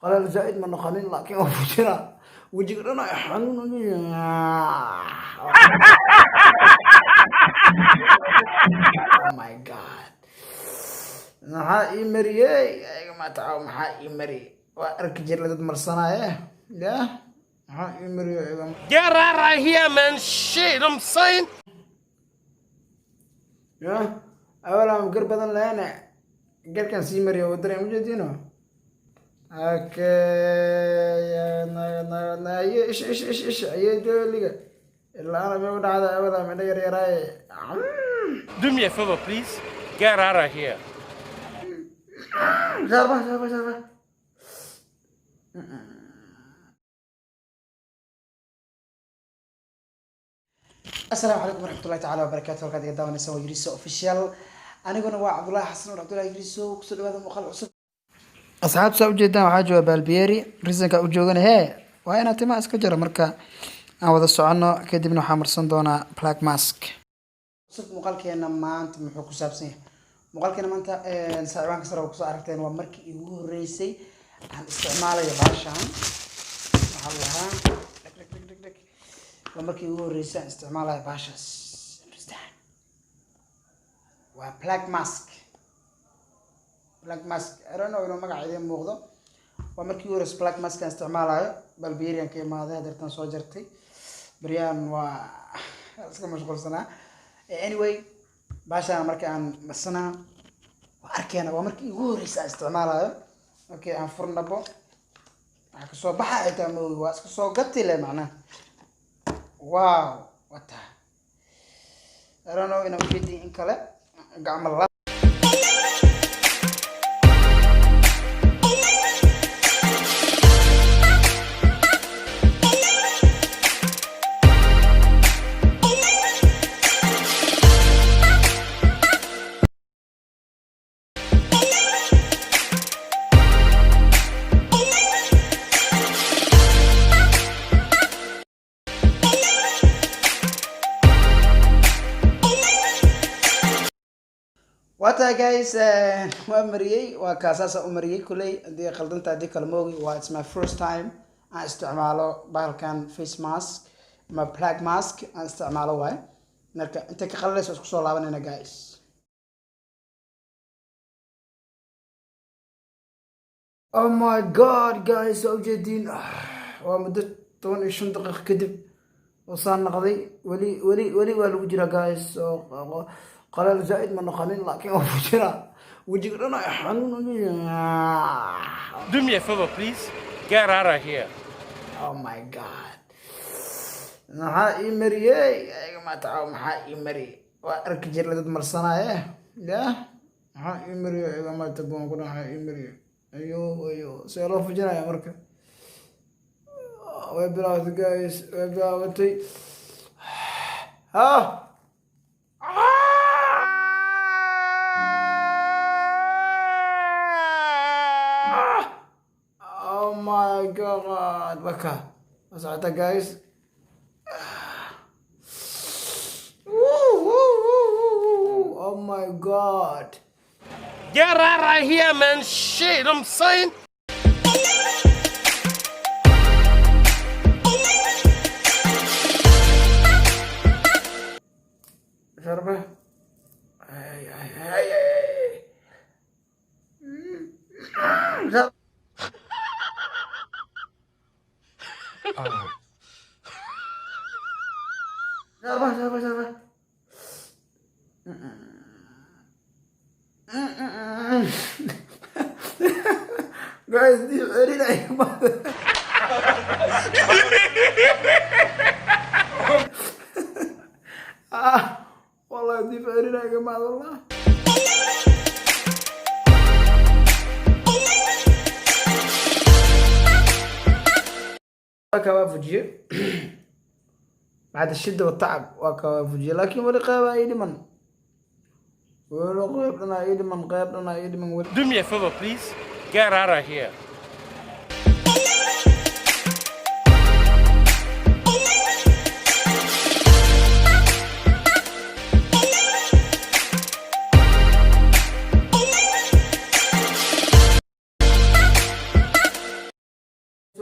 قلال زائد من قليل لكن وجهنا وجهنا يحنون. Oh my god. maxaa ii mariyey ayaga ma tacaw maxaa ii mari waa arki jir dad marsanaaye ya maxaa ii mariyey ayaga Get out of here, man. Shit, I'm saying. ya awala gar badan leene garkan sii mariyo wadare ma jeedino okay na ish ayay dooliga ilaa ana ma dhacda awala ma yar yaraaye Do me a favor, please. Get out of here. Jarba. السلام عليكم ورحمة الله تعالى وبركاته. وقاعد قدامنا نسوي يريسو اوفيشال. أنا قلنا عبد الله حسن وعبد الله يريسو كسر هذا مقال عصب. أصحاب سو جدا وحاجة بالبيري رزقك وجوجنا هي وأنا تما أسكجر مركا أو هذا السؤال كده بنو حامر صندونا بلاك ماسك. عصب مقال كأنه ما أنت محوك سابسين. مقال كأنه ما أنت سعران كسر وكسر عرفتين ومرك يقول رئيسي عن استعماله يباشان. وحلها لك. ومركي هو رئيسان استعمالها باشاس understand وبلاك ماسك I don't know إنه مقعدين موضة ومركي هو رئيس بلاك ماسك استعمالها بالبيريان كيما هذا درتنا صوجرتي بريان و اسكو مشغول سنة anyway باشا أنا مركي عن السنة وأركينا ومركي هو رئيس استعمالها أوكي عن فرن بو كسو بحا إتامو واسكو قتلة معناه wow what the I don't know in a video in color قعمل wata guys waa mariyay waa kaasaasa u mariyay kulay hadii qaldanta hadii kala moogi waa it's my first time aan isticmaalo bahalkan face mask ma black mask aan isticmaalo waay marka inta ka qalaleyso isku soo laabanayna guys oh my god guys oo jeedin waa muddo 15 daqiiqo kadib oo saan noqday wali waa lagu jira guys oo قلال زائد من قليل لكن وجهنا يحنون. Do me a favor, please. Get out of here. Oh my god. maxaa ii mariyey ayaga ma tacaw maxaa ii mari waa arki jir dad marsanaaye ya maxaa ii mariyey ayaga ma tagoon ku maxaa ii mariyey ayo see loo fujinaya marka way bilaawatay guys way bilaawatay Oh my god, baka. Masakit guys. Oh my god. Get out of here, man. Shit, I'm saying. Jarba. Jarba. Guys, this is very nice. والله دي فقرينا يا جماعة والله كوافجي بعد الشدة والتعب وكوافجي لكن ولي قيبة ايدي من قيبنا ايدي من Do me a favor, please. Get out of here.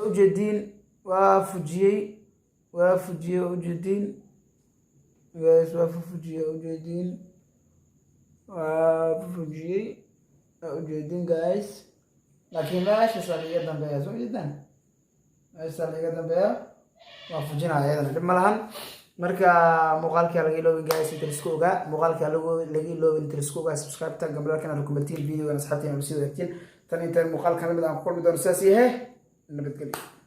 ujeedin وافجي وجدين guys وافجي وجدين وجدين guys لكن ماشي صار يقدم بيا زو جدا ماشي صار يقدم بيا وافجينا هذا دم لهن marka muuqaalka laga iloobi guys telescope-ga muuqaalka laga iloobi telescope-ga subscribe tag gambar kana commentin video-ga asxaabteena si wadaagtiin tan inta muuqaalka mid aan ku kulmi doono saasi nabadgelyo